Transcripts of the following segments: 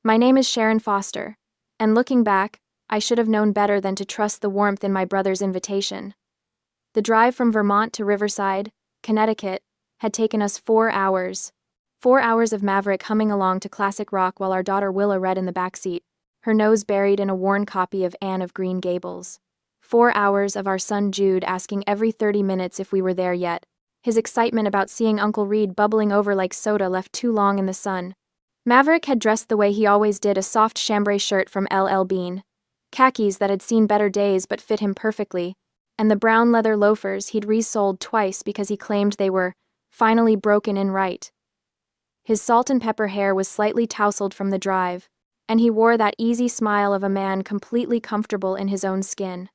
My name is Sharon Foster, and looking back, I should have known better than to trust the warmth in my brother's invitation. The drive from Vermont to Riverside, Connecticut, had taken us 4 hours. 4 hours of Maverick humming along to classic rock while our daughter Willa read in the backseat, her nose buried in a worn copy of Anne of Green Gables. 4 hours of our son Jude asking every 30 minutes if we were there yet. His excitement about seeing Uncle Reed bubbling over like soda left too long in the sun. Maverick had dressed the way he always did, a soft chambray shirt from L.L. Bean, khakis that had seen better days but fit him perfectly, and the brown leather loafers he'd resoled twice because he claimed they were finally broken in right. His salt and pepper hair was slightly tousled from the drive, and he wore that easy smile of a man completely comfortable in his own skin.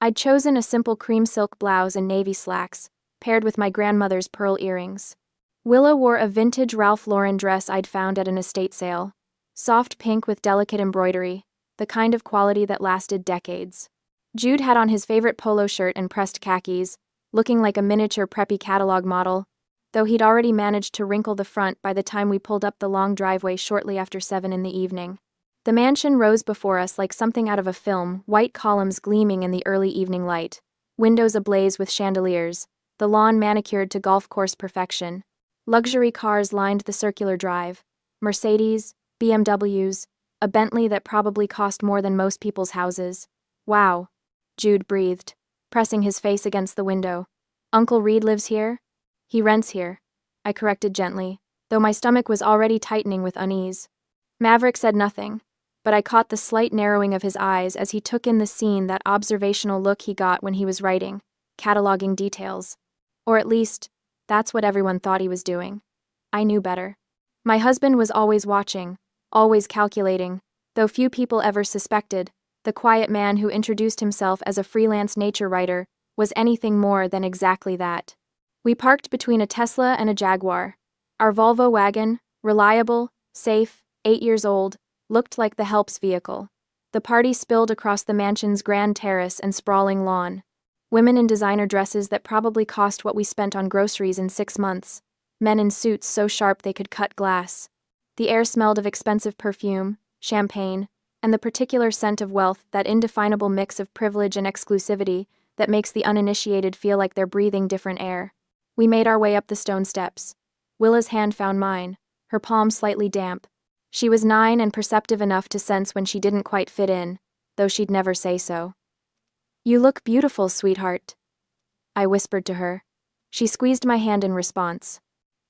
I'd chosen a simple cream silk blouse and navy slacks, paired with my grandmother's pearl earrings. Willa wore a vintage Ralph Lauren dress I'd found at an estate sale. Soft pink with delicate embroidery, the kind of quality that lasted decades. Jude had on his favorite polo shirt and pressed khakis, looking like a miniature preppy catalog model, though he'd already managed to wrinkle the front by the time we pulled up the long driveway shortly after 7 in the evening. The mansion rose before us like something out of a film, white columns gleaming in the early evening light, windows ablaze with chandeliers, the lawn manicured to golf course perfection. Luxury cars lined the circular drive, Mercedes, BMWs, a Bentley that probably cost more than most people's houses. Wow, Jude breathed, pressing his face against the window. Uncle Reed lives here? He rents here, I corrected gently, though my stomach was already tightening with unease. Maverick said nothing, but I caught the slight narrowing of his eyes as he took in the scene, that observational look he got when he was writing, cataloging details. Or at least, that's what everyone thought he was doing. I knew better. My husband was always watching, always calculating, though few people ever suspected. The quiet man who introduced himself as a freelance nature writer was anything more than exactly that. We parked between a Tesla and a Jaguar. Our Volvo wagon, reliable, safe, 8 years old, looked like the help's vehicle. The party spilled across the mansion's grand terrace and sprawling lawn. Women in designer dresses that probably cost what we spent on groceries in 6 months. Men in suits so sharp they could cut glass. The air smelled of expensive perfume, champagne, and the particular scent of wealth, that indefinable mix of privilege and exclusivity that makes the uninitiated feel like they're breathing different air. We made our way up the stone steps. Willa's hand found mine, her palm slightly damp. She was 9 and perceptive enough to sense when she didn't quite fit in, though she'd never say so. You look beautiful, sweetheart, I whispered to her. She squeezed my hand in response.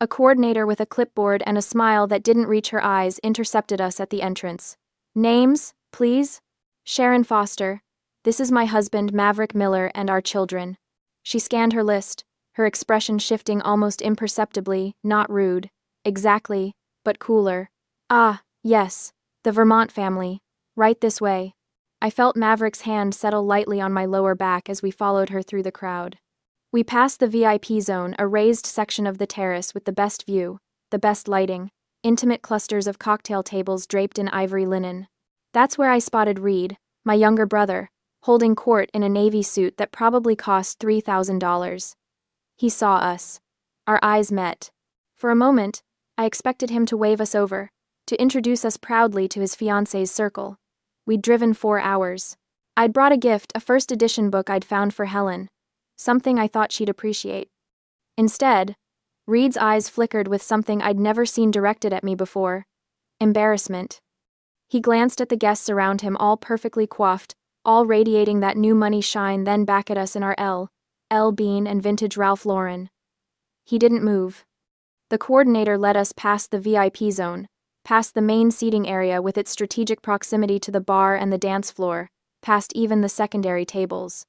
A coordinator with a clipboard and a smile that didn't reach her eyes intercepted us at the entrance. Names, please? Sharon Foster. This is my husband, Maverick Miller, and our children. She scanned her list, her expression shifting almost imperceptibly, not rude, exactly, but cooler. Ah, yes, the Vermont family. Right this way. I felt Maverick's hand settle lightly on my lower back as we followed her through the crowd. We passed the VIP zone, a raised section of the terrace with the best view, the best lighting, intimate clusters of cocktail tables draped in ivory linen. That's where I spotted Reed, my younger brother, holding court in a navy suit that probably cost $3,000. He saw us. Our eyes met. For a moment, I expected him to wave us over, to introduce us proudly to his fiancée's circle. We'd driven 4 hours. I'd brought a gift, a first edition book I'd found for Helen, something I thought she'd appreciate. Instead, Reed's eyes flickered with something I'd never seen directed at me before: embarrassment. He glanced at the guests around him, all perfectly coiffed, all radiating that new money shine, then back at us in our L. Bean and vintage Ralph Lauren. He didn't move. The coordinator led us past the VIP zone, past the main seating area with its strategic proximity to the bar and the dance floor, past even the secondary tables.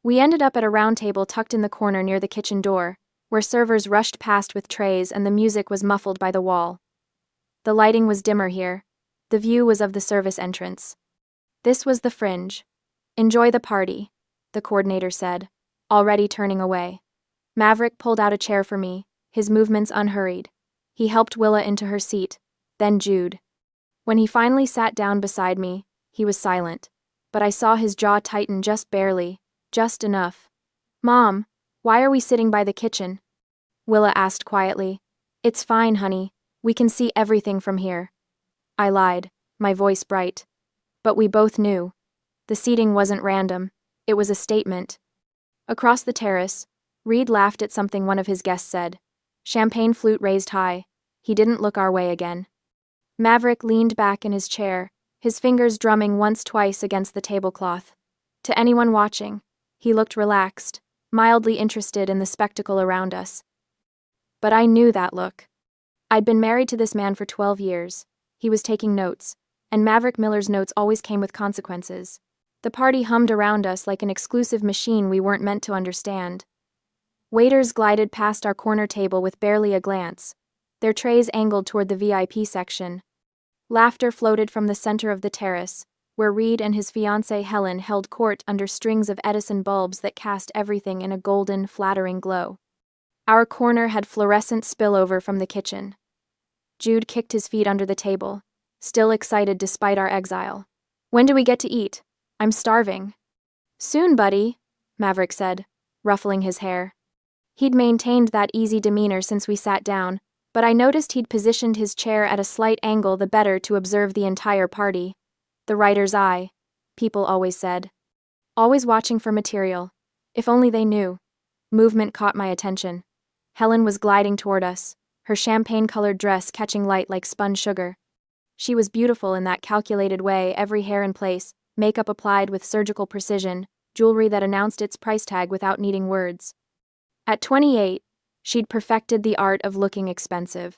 We ended up at a round table tucked in the corner near the kitchen door, where servers rushed past with trays and the music was muffled by the wall. The lighting was dimmer here. The view was of the service entrance. This was the fringe. Enjoy the party, the coordinator said, already turning away. Maverick pulled out a chair for me, his movements unhurried. He helped Willa into her seat, then Jude. When he finally sat down beside me, he was silent, but I saw his jaw tighten just barely, just enough. Mom, why are we sitting by the kitchen? Willa asked quietly. It's fine, honey. We can see everything from here. I lied. my voice bright. But we both knew. The seating wasn't random. It was a statement. Across the terrace, Reed laughed at something one of his guests said. Champagne flute raised high. He didn't look our way again. Maverick leaned back in his chair, his fingers drumming once-twice against the tablecloth. To anyone watching, he looked relaxed, mildly interested in the spectacle around us. But I knew that look. I'd been married to this man for 12 years. He was taking notes, and Maverick Miller's notes always came with consequences. The party hummed around us like an exclusive machine we weren't meant to understand. Waiters glided past our corner table with barely a glance, their trays angled toward the VIP section. Laughter floated from the center of the terrace, where Reed and his fiancée Helen held court under strings of Edison bulbs that cast everything in a golden, flattering glow. Our corner had fluorescent spillover from the kitchen. Jude kicked his feet under the table, still excited despite our exile. When do we get to eat? I'm starving. Soon, buddy, Maverick said, ruffling his hair. He'd maintained that easy demeanor since we sat down, but I noticed he'd positioned his chair at a slight angle the better to observe the entire party. The writer's eye, people always said. Always watching for material. If only they knew. Movement caught my attention. Helen was gliding toward us, her champagne-colored dress catching light like spun sugar. She was beautiful in that calculated way, every hair in place, makeup applied with surgical precision, jewelry that announced its price tag without needing words. At 28, she'd perfected the art of looking expensive.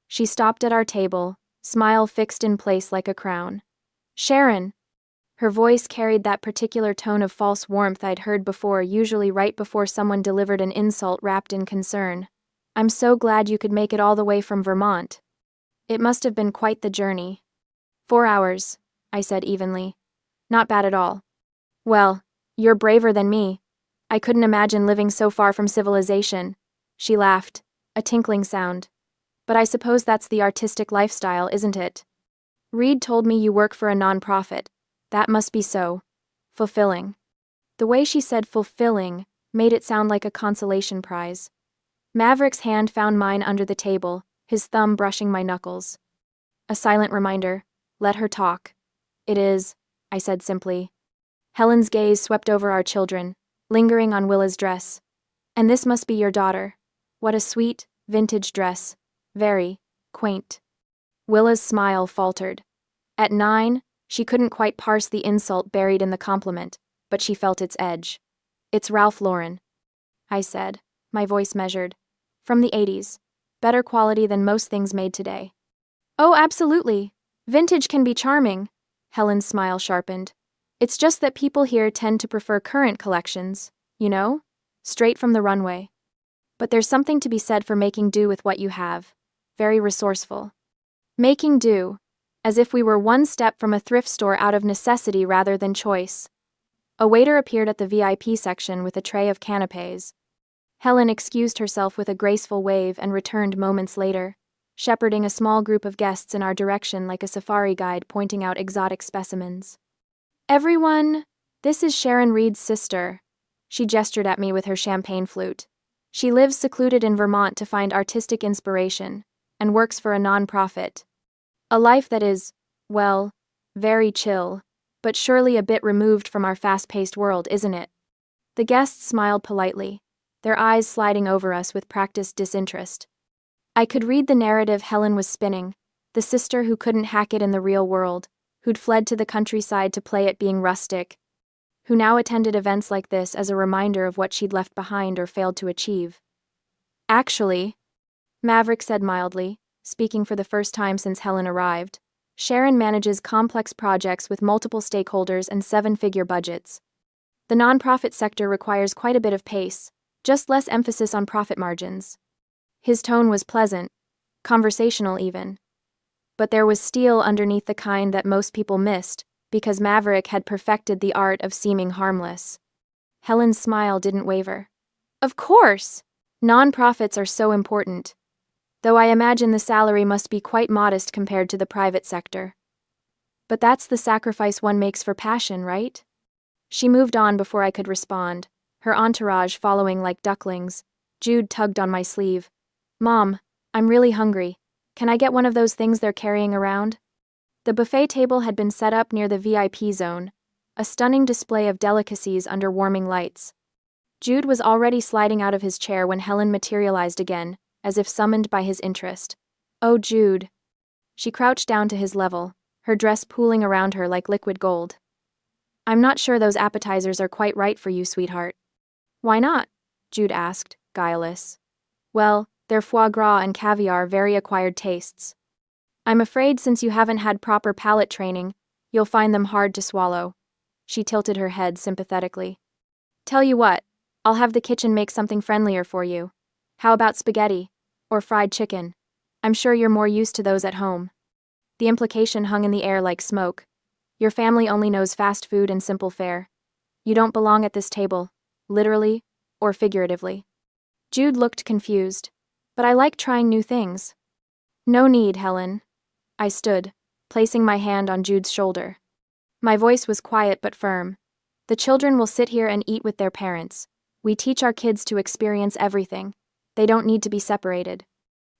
She stopped at our table, smile fixed in place like a crown. Sharon! Her voice carried that particular tone of false warmth I'd heard before, usually right before someone delivered an insult wrapped in concern. I'm so glad you could make it all the way from Vermont. It must have been quite the journey. 4 hours, I said evenly. Not bad at all. Well, you're braver than me. I couldn't imagine living so far from civilization. She laughed, a tinkling sound. But I suppose that's the artistic lifestyle, isn't it? Reed told me you work for a nonprofit. That must be so. Fulfilling. The way she said fulfilling made it sound like a consolation prize. Maverick's hand found mine under the table, his thumb brushing my knuckles. A silent reminder. Let her talk. It is, I said simply. Helen's gaze swept over our children, lingering on Willa's dress. And this must be your daughter. What a sweet, vintage dress. Very quaint. Willa's smile faltered. At 9, she couldn't quite parse the insult buried in the compliment, but she felt its edge. It's Ralph Lauren, I said, my voice measured. From the 80s. Better quality than most things made today. Oh, absolutely. Vintage can be charming. Helen's smile sharpened. It's just that people here tend to prefer current collections, you know? Straight from the runway. But there's something to be said for making do with what you have. Very resourceful. Making do. As if we were one step from a thrift store out of necessity rather than choice. A waiter appeared at the VIP section with a tray of canapés. Helen excused herself with a graceful wave and returned moments later, shepherding a small group of guests in our direction like a safari guide pointing out exotic specimens. Everyone, this is Sharon Reed's sister. She gestured at me with her champagne flute. She lives secluded in Vermont to find artistic inspiration, and works for a nonprofit. A life that is, well, very chill, but surely a bit removed from our fast-paced world, isn't it? The guests smiled politely, their eyes sliding over us with practiced disinterest. I could read the narrative Helen was spinning, the sister who couldn't hack it in the real world, who'd fled to the countryside to play at being rustic, who now attended events like this as a reminder of what she'd left behind or failed to achieve. Actually, Maverick said mildly, speaking for the first time since Helen arrived, Sharon manages complex projects with multiple stakeholders and 7-figure budgets. The nonprofit sector requires quite a bit of pace, just less emphasis on profit margins. His tone was pleasant, conversational even. But there was steel underneath, the kind that most people missed, because Maverick had perfected the art of seeming harmless. Helen's smile didn't waver. Of course! Nonprofits are so important. Though I imagine the salary must be quite modest compared to the private sector. But that's the sacrifice one makes for passion, right? She moved on before I could respond, her entourage following like ducklings. Jude tugged on my sleeve. Mom, I'm really hungry. Can I get one of those things they're carrying around? The buffet table had been set up near the VIP zone, a stunning display of delicacies under warming lights. Jude was already sliding out of his chair when Helen materialized again, as if summoned by his interest. "Oh, Jude." She crouched down to his level, her dress pooling around her like liquid gold. "I'm not sure those appetizers are quite right for you, sweetheart." "Why not?" Jude asked, guileless. "Well, they're foie gras and caviar, very acquired tastes. I'm afraid since you haven't had proper palate training, you'll find them hard to swallow." She tilted her head sympathetically. "Tell you what, I'll have the kitchen make something friendlier for you. How about spaghetti? Or fried chicken? I'm sure you're more used to those at home." The implication hung in the air like smoke. Your family only knows fast food and simple fare. You don't belong at this table, literally or figuratively. Jude looked confused. "But I like trying new things." "No need, Helen." I stood, placing my hand on Jude's shoulder. My voice was quiet but firm. "The children will sit here and eat with their parents. We teach our kids to experience everything. They don't need to be separated."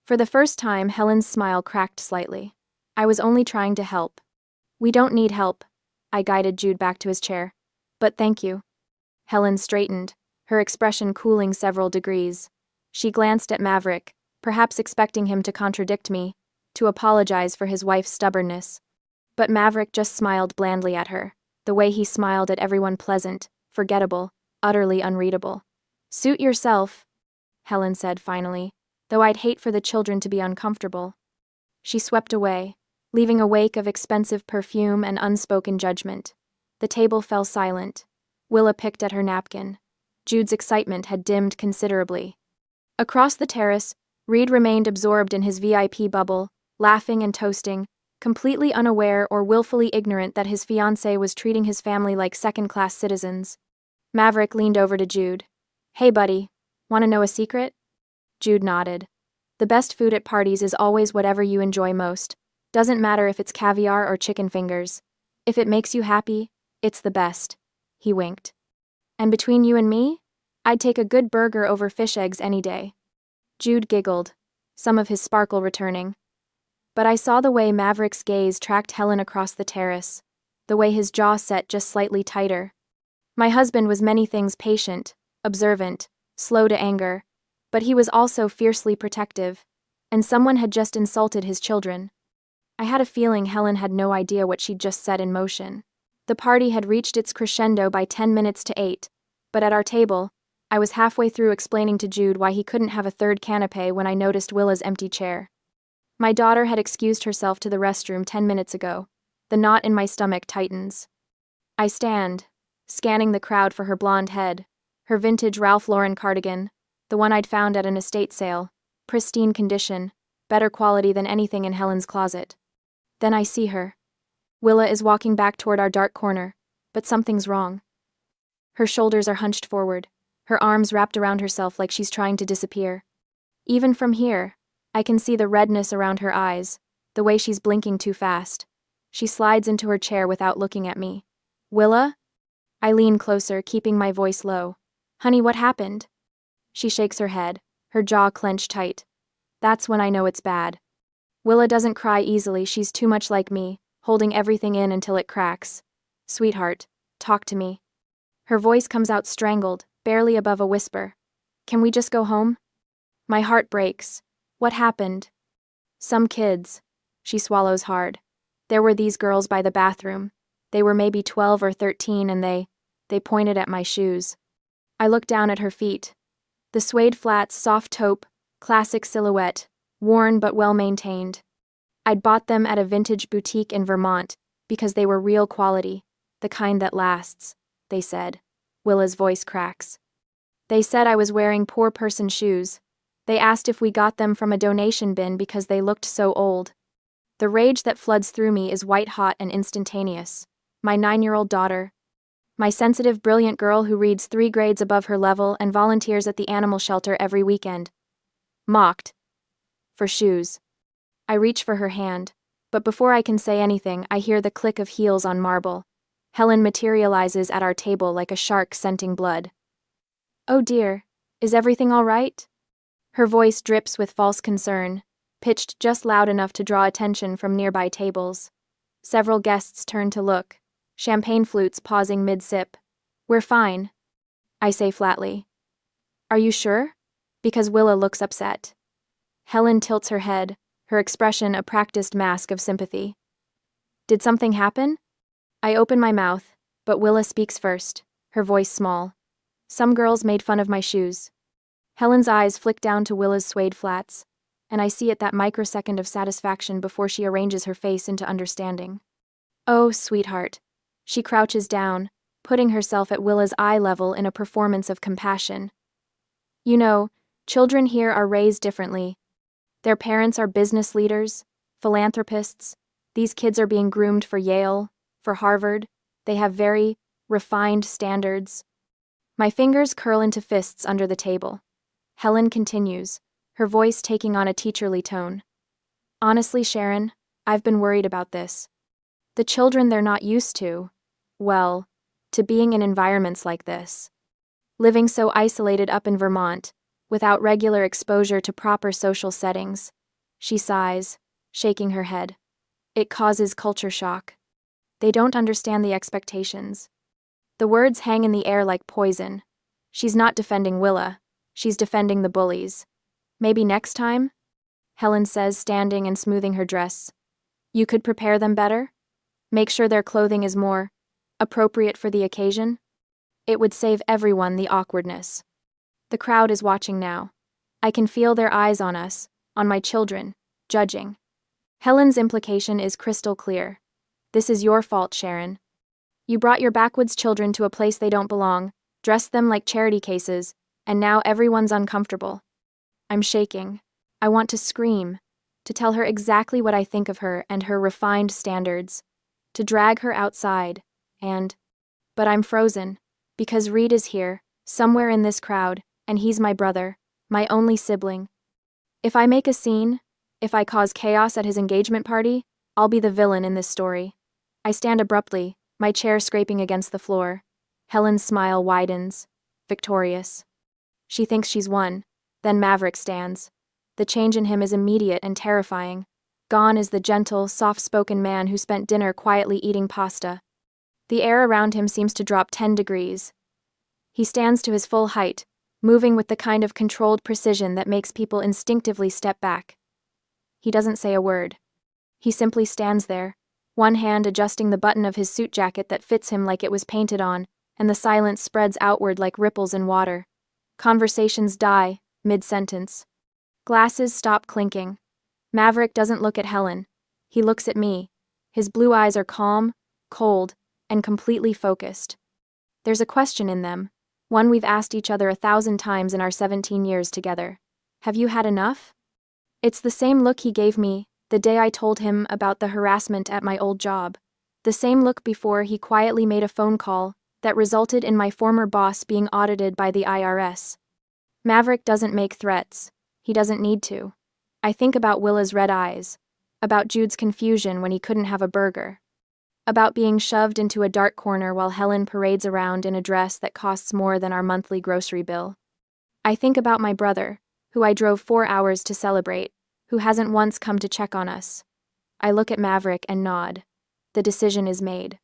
For the first time, Helen's smile cracked slightly. "I was only trying to help." "We don't need help." I guided Jude back to his chair. "But thank you." Helen straightened, her expression cooling several degrees. She glanced at Maverick, perhaps expecting him to contradict me, to apologize for his wife's stubbornness. But Maverick just smiled blandly at her, the way he smiled at everyone, pleasant, forgettable, utterly unreadable. "Suit yourself," Helen said finally, "though I'd hate for the children to be uncomfortable." She swept away, leaving a wake of expensive perfume and unspoken judgment. The table fell silent. Willa picked at her napkin. Jude's excitement had dimmed considerably. Across the terrace, Reed remained absorbed in his VIP bubble, laughing and toasting, completely unaware or willfully ignorant that his fiancée was treating his family like second-class citizens. Maverick leaned over to Jude. "Hey, buddy, want to know a secret?" Jude nodded. "The best food at parties is always whatever you enjoy most. Doesn't matter if it's caviar or chicken fingers. If it makes you happy, it's the best." He winked. "And between you and me, I'd take a good burger over fish eggs any day." Jude giggled, some of his sparkle returning. But I saw the way Maverick's gaze tracked Helen across the terrace, the way his jaw set just slightly tighter. My husband was many things: patient, observant, slow to anger, but he was also fiercely protective, and someone had just insulted his children. I had a feeling Helen had no idea what she'd just set in motion. The party had reached its crescendo by 10 minutes to 8, but at our table, I was halfway through explaining to Jude why he couldn't have a third canapé when I noticed Willa's empty chair. My daughter had excused herself to the restroom 10 minutes ago. The knot in my stomach tightens. I stand, scanning the crowd for her blonde head, her vintage Ralph Lauren cardigan, the one I'd found at an estate sale, pristine condition, better quality than anything in Helen's closet. Then I see her. Willa is walking back toward our dark corner, but something's wrong. Her shoulders are hunched forward, her arms wrapped around herself like she's trying to disappear. Even from here, I can see the redness around her eyes, the way she's blinking too fast. She slides into her chair without looking at me. "Willa?" I lean closer, keeping my voice low. "Honey, what happened?" She shakes her head, her jaw clenched tight. That's when I know it's bad. Willa doesn't cry easily, she's too much like me, holding everything in until it cracks. "Sweetheart, talk to me." Her voice comes out strangled, barely above a whisper. "Can we just go home?" My heart breaks. What happened? "Some kids." She swallows hard. "There were these girls by the bathroom. They were maybe 12 or 13 and they pointed at my shoes." I look down at her feet. The suede flats, soft taupe, classic silhouette, worn but well-maintained. I'd bought them at a vintage boutique in Vermont because they were real quality, the kind that lasts, they said. Willa's voice cracks. "They said I was wearing poor person shoes. They asked if we got them from a donation bin because they looked so old." The rage that floods through me is white-hot and instantaneous. My 9-year-old daughter, my sensitive, brilliant girl who reads 3 grades above her level and volunteers at the animal shelter every weekend, mocked for shoes. I reach for her hand, but before I can say anything, I hear the click of heels on marble. Helen materializes at our table like a shark scenting blood. "Oh dear, is everything all right?" Her voice drips with false concern, pitched just loud enough to draw attention from nearby tables. Several guests turn to look, champagne flutes pausing mid-sip. We're fine, I say flatly. Are you sure? Because Willa looks upset. Helen tilts her head, her expression a practiced mask of sympathy. Did something happen? I open my mouth, but Willa speaks first, her voice small. Some girls made fun of my shoes. Helen's eyes flick down to Willa's suede flats, and I see it that microsecond of satisfaction before she arranges her face into understanding. Oh, sweetheart. She crouches down, putting herself at Willa's eye level in a performance of compassion. You know, children here are raised differently. Their parents are business leaders, philanthropists. These kids are being groomed for Yale, for Harvard. They have very refined standards. My fingers curl into fists under the table. Helen continues, her voice taking on a teacherly tone. Honestly, Sharon, I've been worried about this. The children they're not used to, well, to being in environments like this. Living so isolated up in Vermont, without regular exposure to proper social settings. She sighs, shaking her head. It causes culture shock. They don't understand the expectations. The words hang in the air like poison. She's not defending Willa. She's defending the bullies. Maybe next time? Helen says, standing and smoothing her dress. You could prepare them better? Make sure their clothing is more appropriate for the occasion? It would save everyone the awkwardness. The crowd is watching now. I can feel their eyes on us, on my children, judging. Helen's implication is crystal clear. This is your fault, Sharon. You brought your backwoods children to a place they don't belong, dressed them like charity cases, and now everyone's uncomfortable. I'm shaking. I want to scream, to tell her exactly what I think of her and her refined standards, to drag her outside, but I'm frozen, because Reed is here, somewhere in this crowd, and he's my brother, my only sibling. If I make a scene, if I cause chaos at his engagement party, I'll be the villain in this story. I stand abruptly, my chair scraping against the floor. Helen's smile widens, victorious. She thinks she's won. Then Maverick stands. The change in him is immediate and terrifying. Gone is the gentle, soft-spoken man who spent dinner quietly eating pasta. The air around him seems to drop 10 degrees. He stands to his full height, moving with the kind of controlled precision that makes people instinctively step back. He doesn't say a word. He simply stands there, one hand adjusting the button of his suit jacket that fits him like it was painted on, and the silence spreads outward like ripples in water. Conversations die, mid-sentence. Glasses stop clinking. Maverick doesn't look at Helen. He looks at me. His blue eyes are calm, cold, and completely focused. There's a question in them, one we've asked each other 1,000 times in our 17 years together. Have you had enough? It's the same look he gave me the day I told him about the harassment at my old job. The same look before he quietly made a phone call that resulted in my former boss being audited by the IRS. Maverick doesn't make threats. He doesn't need to. I think about Willa's red eyes, about Jude's confusion when he couldn't have a burger, about being shoved into a dark corner while Helen parades around in a dress that costs more than our monthly grocery bill. I think about my brother, who I drove 4 hours to celebrate, who hasn't once come to check on us. I look at Maverick and nod. The decision is made.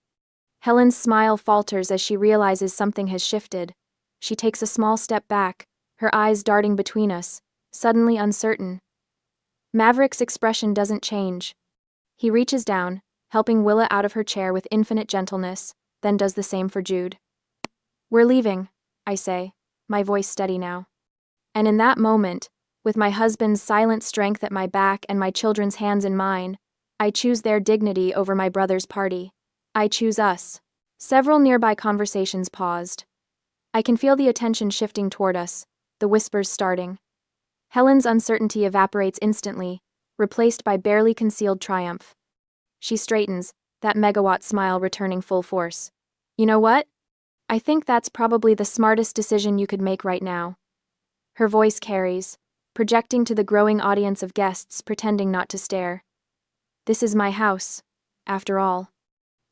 Helen's smile falters as she realizes something has shifted. She takes a small step back, her eyes darting between us, suddenly uncertain. Maverick's expression doesn't change. He reaches down, helping Willa out of her chair with infinite gentleness, then does the same for Jude. We're leaving, I say, my voice steady now. And in that moment, with my husband's silent strength at my back and my children's hands in mine, I choose their dignity over my brother's party. I choose us. Several nearby conversations paused. I can feel the attention shifting toward us, the whispers starting. Helen's uncertainty evaporates instantly, replaced by barely concealed triumph. She straightens, that megawatt smile returning full force. You know what? I think that's probably the smartest decision you could make right now. Her voice carries, projecting to the growing audience of guests pretending not to stare. This is my house, after all.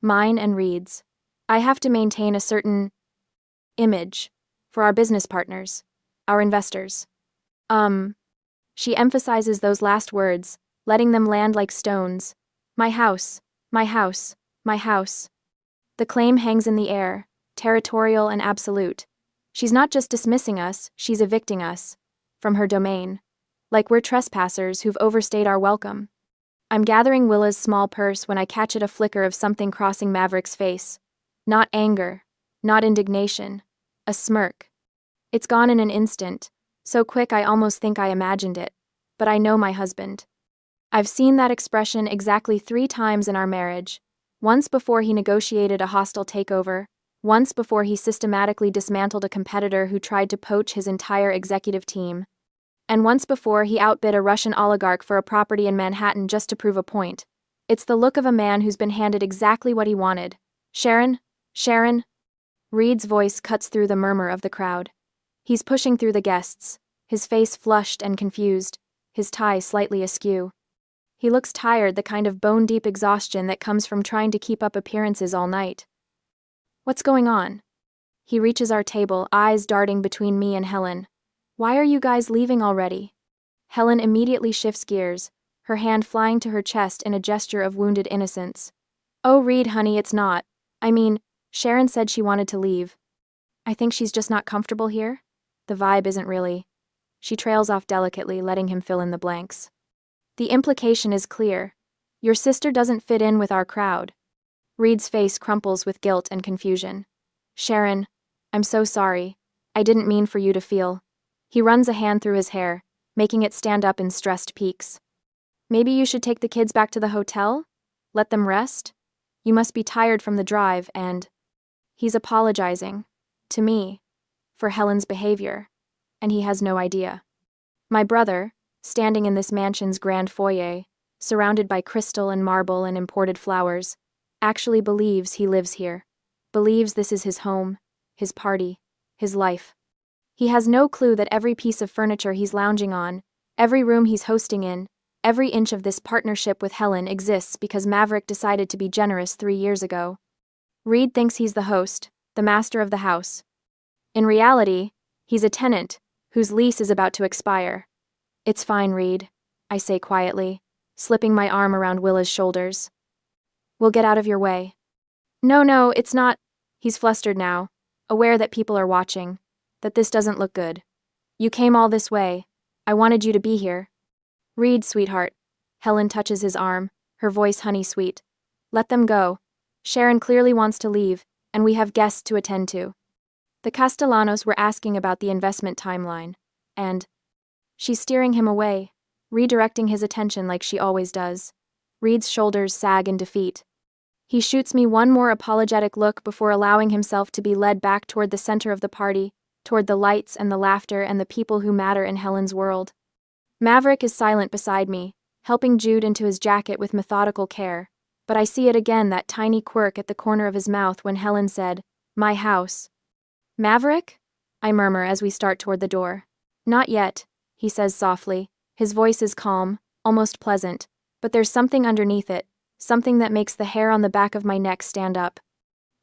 Mine and Reed's. I have to maintain a certain image for our business partners, our investors. She emphasizes those last words, letting them land like stones. My house, My house. My house. The claim hangs in the air, territorial and absolute. She's not just dismissing us, she's evicting us. From her domain. Like we're trespassers who've overstayed our welcome. I'm gathering Willa's small purse when I catch at a flicker of something crossing Maverick's face. Not anger. Not indignation. A smirk. It's gone in an instant, so quick I almost think I imagined it. But I know my husband. I've seen that expression exactly 3 times in our marriage. Once before he negotiated a hostile takeover, once before he systematically dismantled a competitor who tried to poach his entire executive team, and once before he outbid a Russian oligarch for a property in Manhattan just to prove a point. It's the look of a man who's been handed exactly what he wanted. Sharon? Sharon? Reed's voice cuts through the murmur of the crowd. He's pushing through the guests, his face flushed and confused, his tie slightly askew. He looks tired, the kind of bone-deep exhaustion that comes from trying to keep up appearances all night. What's going on? He reaches our table, eyes darting between me and Helen. Why are you guys leaving already? Helen immediately shifts gears, her hand flying to her chest in a gesture of wounded innocence. Oh, Reed, honey, it's not. I mean, Sharon said she wanted to leave. I think she's just not comfortable here. The vibe isn't really. She trails off delicately, letting him fill in the blanks. The implication is clear. Your sister doesn't fit in with our crowd. Reed's face crumples with guilt and confusion. Sharon, I'm so sorry. I didn't mean for you to feel. He runs a hand through his hair, making it stand up in stressed peaks. Maybe you should take the kids back to the hotel? Let them rest? You must be tired from the drive and... He's apologizing. To me. For Helen's behavior. And he has no idea. My brother, standing in this mansion's grand foyer, surrounded by crystal and marble and imported flowers, actually believes he lives here. Believes this is his home, his party, his life. He has no clue that every piece of furniture he's lounging on, every room he's hosting in, every inch of this partnership with Helen exists because Maverick decided to be generous 3 years ago. Reed thinks he's the host, the master of the house. In reality, he's a tenant, whose lease is about to expire. It's fine, Reed, I say quietly, slipping my arm around Willa's shoulders. We'll get out of your way. No, it's not. He's flustered now, aware that people are watching, that this doesn't look good. You came all this way. I wanted you to be here. Reed, sweetheart. Helen touches his arm, her voice honey-sweet. Let them go. Sharon clearly wants to leave, and we have guests to attend to. The Castellanos were asking about the investment timeline, and... She's steering him away, redirecting his attention like she always does. Reed's shoulders sag in defeat. He shoots me one more apologetic look before allowing himself to be led back toward the center of the party, toward the lights and the laughter and the people who matter in Helen's world. Maverick is silent beside me, helping Jude into his jacket with methodical care, but I see it again, that tiny quirk at the corner of his mouth when Helen said, "My house." Maverick? I murmur as we start toward the door. Not yet, he says softly. His voice is calm, almost pleasant, but there's something underneath it, something that makes the hair on the back of my neck stand up.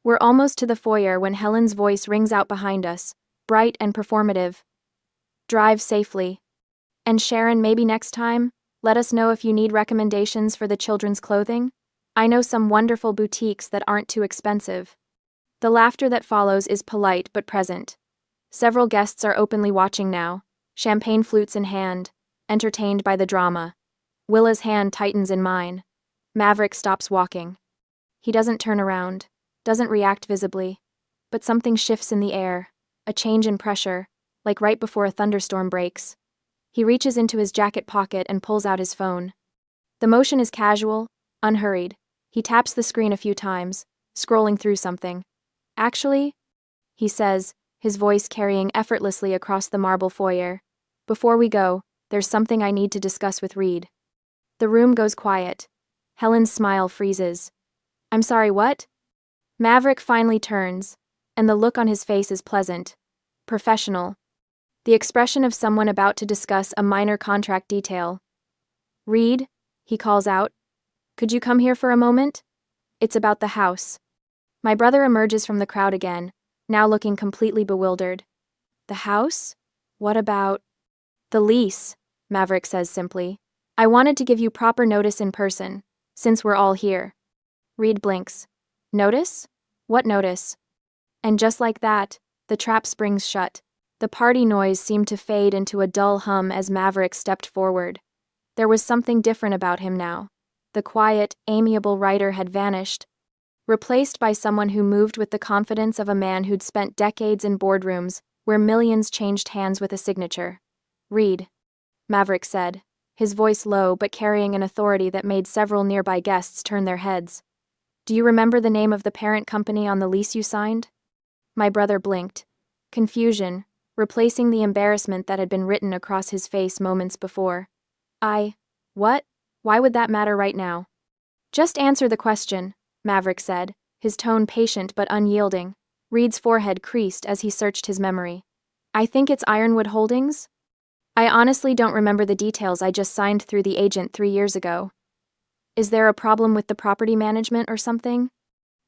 We're almost to the foyer when Helen's voice rings out behind us, bright and performative. Drive safely. And Sharon, maybe next time, let us know if you need recommendations for the children's clothing. I know some wonderful boutiques that aren't too expensive. The laughter that follows is polite but present. Several guests are openly watching now, champagne flutes in hand, entertained by the drama. Willa's hand tightens in mine. Maverick stops walking. He doesn't turn around, doesn't react visibly, but something shifts in the air, a change in pressure, like right before a thunderstorm breaks. He reaches into his jacket pocket and pulls out his phone. The motion is casual, unhurried. He taps the screen a few times, scrolling through something. Actually, he says, his voice carrying effortlessly across the marble foyer, before we go, there's something I need to discuss with Reed. The room goes quiet. Helen's smile freezes. I'm sorry, what? Maverick finally turns, and the look on his face is pleasant, professional. The expression of someone about to discuss a minor contract detail. Reed, he calls out. Could you come here for a moment? It's about the house. My brother emerges from the crowd again, now looking completely bewildered. The house? What about... The lease, Maverick says simply. I wanted to give you proper notice in person, since we're all here. Reed blinks. Notice? What notice? And just like that, the trap springs shut. The party noise seemed to fade into a dull hum as Maverick stepped forward. There was something different about him now. The quiet, amiable writer had vanished, replaced by someone who moved with the confidence of a man who'd spent decades in boardrooms where millions changed hands with a signature. Reed, Maverick said, his voice low but carrying an authority that made several nearby guests turn their heads. Do you remember the name of the parent company on the lease you signed? My brother blinked. Confusion, replacing the embarrassment that had been written across his face moments before. What? Why would that matter right now? Just answer the question, Maverick said, his tone patient but unyielding. Reed's forehead creased as he searched his memory. I think it's Ironwood Holdings? I honestly don't remember the details. I just signed through the agent 3 years ago. Is there a problem with the property management or something?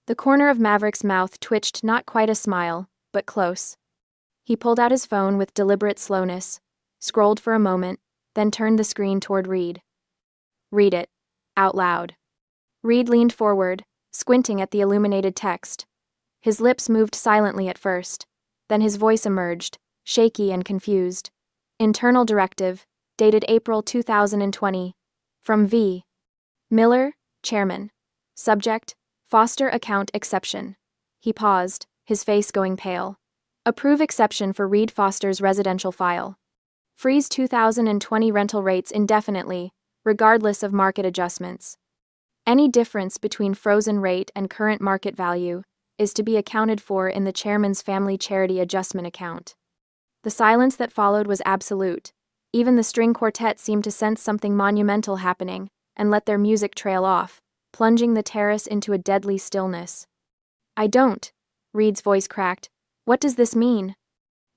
The corner of Maverick's mouth twitched, not quite a smile, but close. He pulled out his phone with deliberate slowness, scrolled for a moment, then turned the screen toward Reed. Read it. Out loud. Reed leaned forward, squinting at the illuminated text. His lips moved silently at first, then his voice emerged, shaky and confused. Internal directive, dated April 2020. From V. Miller, Chairman. Subject, Foster Account Exception. He paused, his face going pale. Approve exception for Reed Foster's residential file. Freeze 2020 rental rates indefinitely, regardless of market adjustments. Any difference between frozen rate and current market value is to be accounted for in the chairman's family charity adjustment account. The silence that followed was absolute. Even the string quartet seemed to sense something monumental happening and let their music trail off, plunging the terrace into a deadly stillness. I don't, Reed's voice cracked. What does this mean?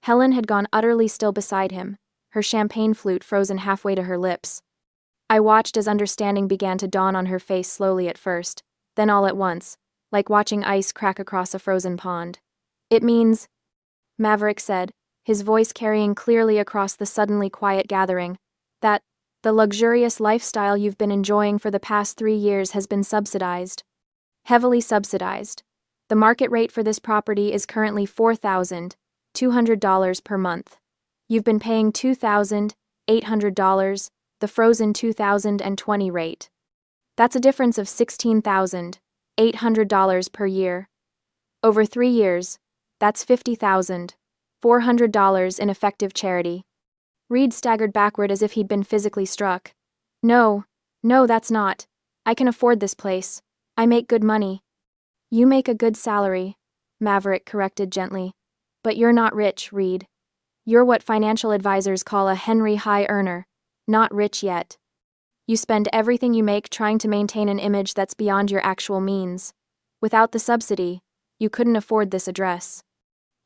Helen had gone utterly still beside him, her champagne flute frozen halfway to her lips. I watched as understanding began to dawn on her face slowly at first, then all at once, like watching ice crack across a frozen pond. It means, Maverick said, his voice carrying clearly across the suddenly quiet gathering, that the luxurious lifestyle you've been enjoying for the past 3 years has been subsidized. Heavily subsidized. The market rate for this property is currently $4,200 per month. You've been paying $2,800, the frozen 2020 rate. That's a difference of $16,800 per year. Over 3 years, that's $50,400 in effective charity. Reed staggered backward as if he'd been physically struck. No, that's not. I can afford this place. I make good money. You make a good salary, Maverick corrected gently. But you're not rich, Reed. You're what financial advisors call a Henry High earner, not rich yet. You spend everything you make trying to maintain an image that's beyond your actual means. Without the subsidy, you couldn't afford this address.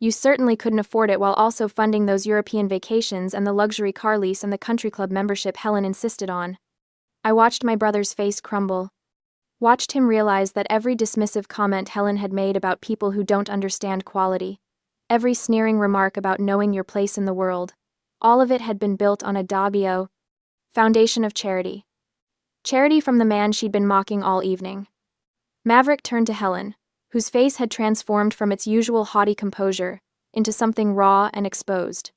You certainly couldn't afford it while also funding those European vacations and the luxury car lease and the country club membership Helen insisted on. I watched my brother's face crumble. Watched him realize that every dismissive comment Helen had made about people who don't understand quality, every sneering remark about knowing your place in the world, all of it had been built on a Dabio foundation of charity. Charity from the man she'd been mocking all evening. Maverick turned to Helen, whose face had transformed from its usual haughty composure into something raw and exposed.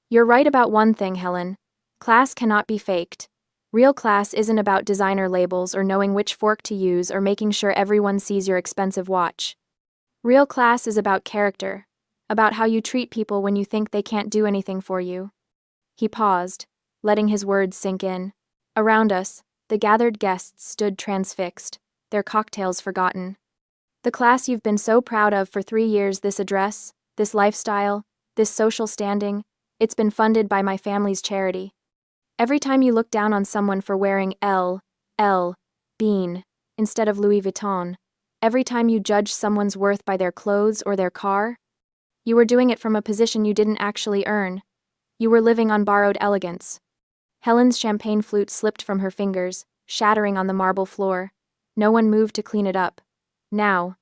You're right about one thing, Helen. Class cannot be faked. Real class isn't about designer labels or knowing which fork to use or making sure everyone sees your expensive watch. Real class is about character, about how you treat people when you think they can't do anything for you. He paused, letting his words sink in. Around us, the gathered guests stood transfixed, their cocktails forgotten. The class you've been so proud of for 3 years, this address, this lifestyle, this social standing, it's been funded by my family's charity. Every time you look down on someone for wearing Bean, instead of Louis Vuitton, every time you judge someone's worth by their clothes or their car, you were doing it from a position you didn't actually earn. You were living on borrowed elegance. Helen's champagne flute slipped from her fingers, shattering on the marble floor. No one moved to clean it up. Now,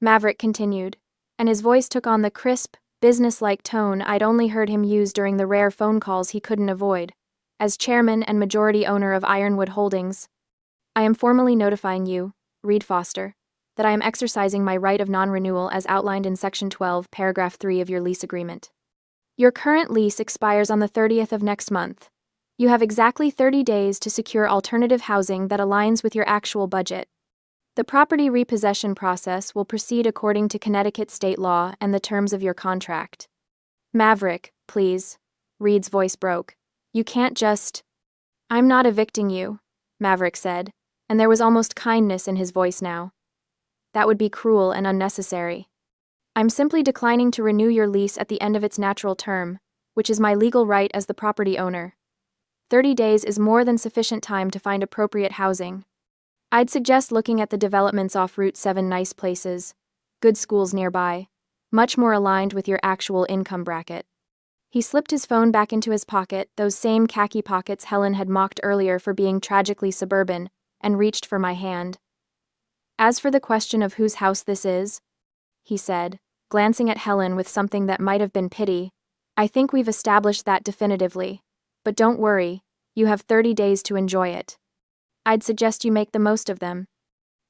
Maverick continued, and his voice took on the crisp, business-like tone I'd only heard him use during the rare phone calls he couldn't avoid. As chairman and majority owner of Ironwood Holdings, I am formally notifying you, Reed Foster, that I am exercising my right of non-renewal as outlined in Section 12, Paragraph 3 of your lease agreement. Your current lease expires on the 30th of next month. You have exactly 30 days to secure alternative housing that aligns with your actual budget. The property repossession process will proceed according to Connecticut state law and the terms of your contract. Maverick, please. Reed's voice broke. You can't just... I'm not evicting you, Maverick said, and there was almost kindness in his voice now. That would be cruel and unnecessary. I'm simply declining to renew your lease at the end of its natural term, which is my legal right as the property owner. 30 days is more than sufficient time to find appropriate housing. I'd suggest looking at the developments off Route 7, nice places, good schools nearby, much more aligned with your actual income bracket. He slipped his phone back into his pocket, those same khaki pockets Helen had mocked earlier for being tragically suburban, and reached for my hand. As for the question of whose house this is, he said, glancing at Helen with something that might have been pity, I think we've established that definitively. But don't worry, you have 30 days to enjoy it. I'd suggest you make the most of them.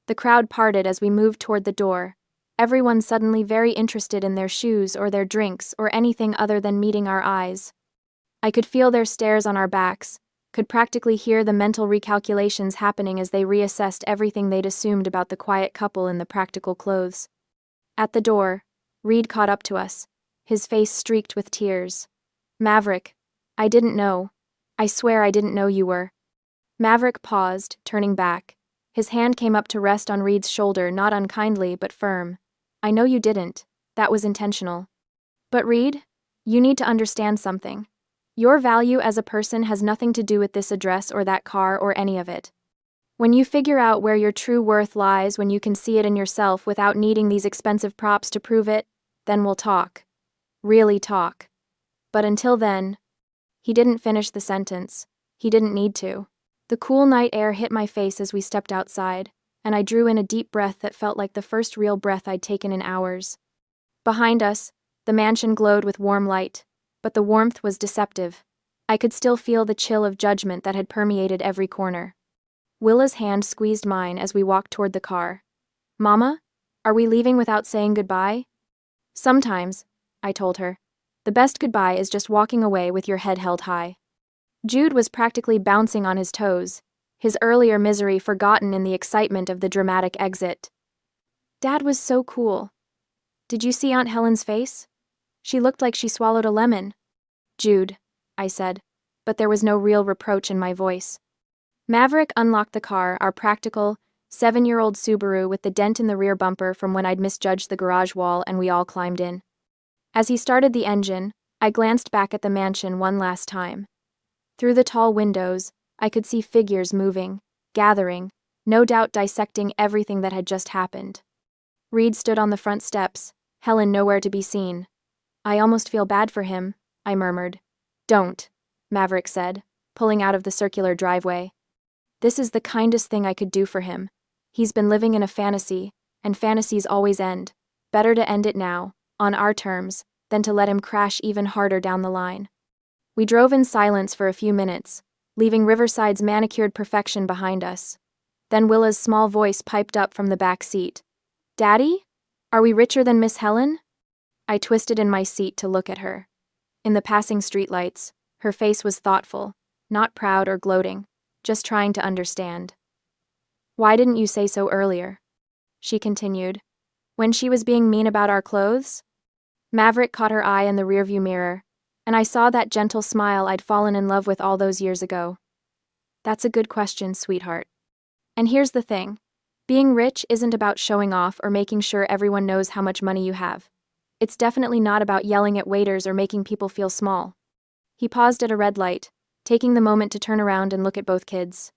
The crowd parted as we moved toward the door, everyone suddenly very interested in their shoes or their drinks or anything other than meeting our eyes. I could feel their stares on our backs, could practically hear the mental recalculations happening as they reassessed everything they'd assumed about the quiet couple in the practical clothes. At the door, Reed caught up to us, his face streaked with tears. Maverick, I didn't know. I swear I didn't know you were. Maverick paused, turning back. His hand came up to rest on Reed's shoulder, not unkindly but firm. I know you didn't. That was intentional. But Reed, you need to understand something. Your value as a person has nothing to do with this address or that car or any of it. When you figure out where your true worth lies, when you can see it in yourself without needing these expensive props to prove it, then we'll talk. Really talk. But until then... He didn't finish the sentence. He didn't need to. The cool night air hit my face as we stepped outside, and I drew in a deep breath that felt like the first real breath I'd taken in hours. Behind us, the mansion glowed with warm light, but the warmth was deceptive. I could still feel the chill of judgment that had permeated every corner. Willa's hand squeezed mine as we walked toward the car. Mama, are we leaving without saying goodbye? Sometimes, I told her. The best goodbye is just walking away with your head held high. Jude was practically bouncing on his toes, his earlier misery forgotten in the excitement of the dramatic exit. Dad was so cool. Did you see Aunt Helen's face? She looked like she swallowed a lemon. Jude, I said, but there was no real reproach in my voice. Maverick unlocked the car, our practical, 7-year-old Subaru with the dent in the rear bumper from when I'd misjudged the garage wall, and we all climbed in. As he started the engine, I glanced back at the mansion one last time. Through the tall windows, I could see figures moving, gathering, no doubt dissecting everything that had just happened. Reed stood on the front steps, Helen nowhere to be seen. I almost feel bad for him, I murmured. Don't, Maverick said, pulling out of the circular driveway. This is the kindest thing I could do for him. He's been living in a fantasy, and fantasies always end. Better to end it now, on our terms, than to let him crash even harder down the line. We drove in silence for a few minutes, leaving Riverside's manicured perfection behind us. Then Willa's small voice piped up from the back seat. Daddy? Are we richer than Miss Helen? I twisted in my seat to look at her. In the passing streetlights, her face was thoughtful, not proud or gloating, just trying to understand. Why didn't you say so earlier? She continued. When she was being mean about our clothes? Maverick caught her eye in the rearview mirror, and I saw that gentle smile I'd fallen in love with all those years ago. That's a good question, sweetheart. And here's the thing. Being rich isn't about showing off or making sure everyone knows how much money you have. It's definitely not about yelling at waiters or making people feel small. He paused at a red light, taking the moment to turn around and look at both kids.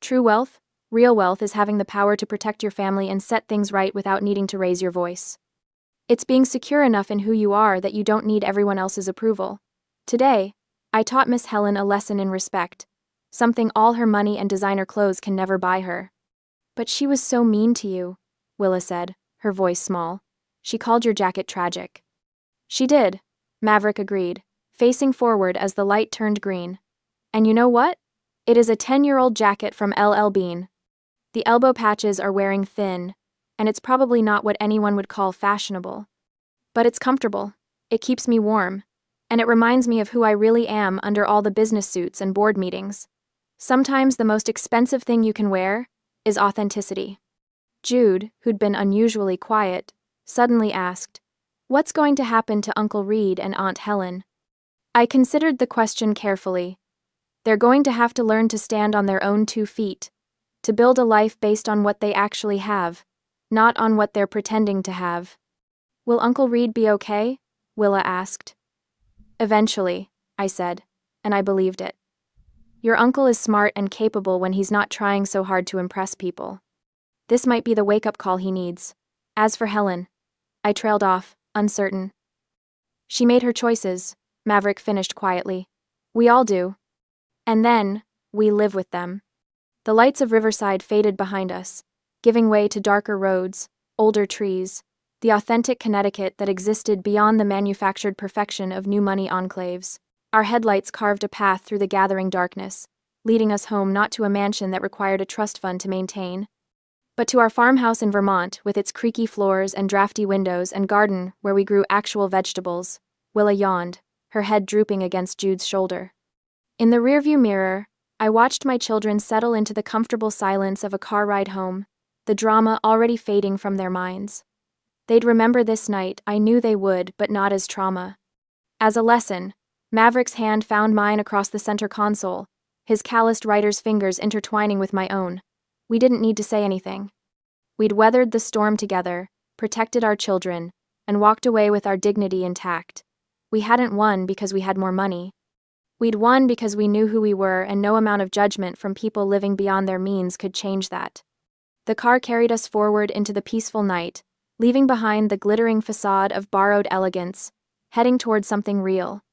True wealth, real wealth, is having the power to protect your family and set things right without needing to raise your voice. It's being secure enough in who you are that you don't need everyone else's approval. Today, I taught Miss Helen a lesson in respect, something all her money and designer clothes can never buy her. But she was so mean to you, Willa said, her voice small. She called your jacket tragic. She did, Maverick agreed, facing forward as the light turned green. And you know what? It is a 10-year-old jacket from LL Bean. The elbow patches are wearing thin, and it's probably not what anyone would call fashionable. But it's comfortable. It keeps me warm. And it reminds me of who I really am under all the business suits and board meetings. Sometimes the most expensive thing you can wear is authenticity. Jude, who'd been unusually quiet, suddenly asked, "What's going to happen to Uncle Reed and Aunt Helen?" I considered the question carefully. They're going to have to learn to stand on their own 2 feet, to build a life based on what they actually have, not on what they're pretending to have. "Will Uncle Reed be okay?" Willa asked. "Eventually," I said, and I believed it. Your uncle is smart and capable when he's not trying so hard to impress people. This might be the wake-up call he needs. As for Helen, I trailed off, uncertain. "She made her choices," Maverick finished quietly. "We all do. And then, we live with them." The lights of Riverside faded behind us, giving way to darker roads, older trees, the authentic Connecticut that existed beyond the manufactured perfection of new money enclaves. Our headlights carved a path through the gathering darkness, leading us home not to a mansion that required a trust fund to maintain, but to our farmhouse in Vermont with its creaky floors and drafty windows and garden where we grew actual vegetables. Willa yawned, her head drooping against Jude's shoulder. In the rearview mirror, I watched my children settle into the comfortable silence of a car ride home, the drama already fading from their minds. They'd remember this night, I knew they would, but not as trauma. As a lesson, Maverick's hand found mine across the center console, his calloused writer's fingers intertwining with my own. We didn't need to say anything. We'd weathered the storm together, protected our children, and walked away with our dignity intact. We hadn't won because we had more money. We'd won because we knew who we were, and no amount of judgment from people living beyond their means could change that. The car carried us forward into the peaceful night, leaving behind the glittering facade of borrowed elegance, heading toward something real.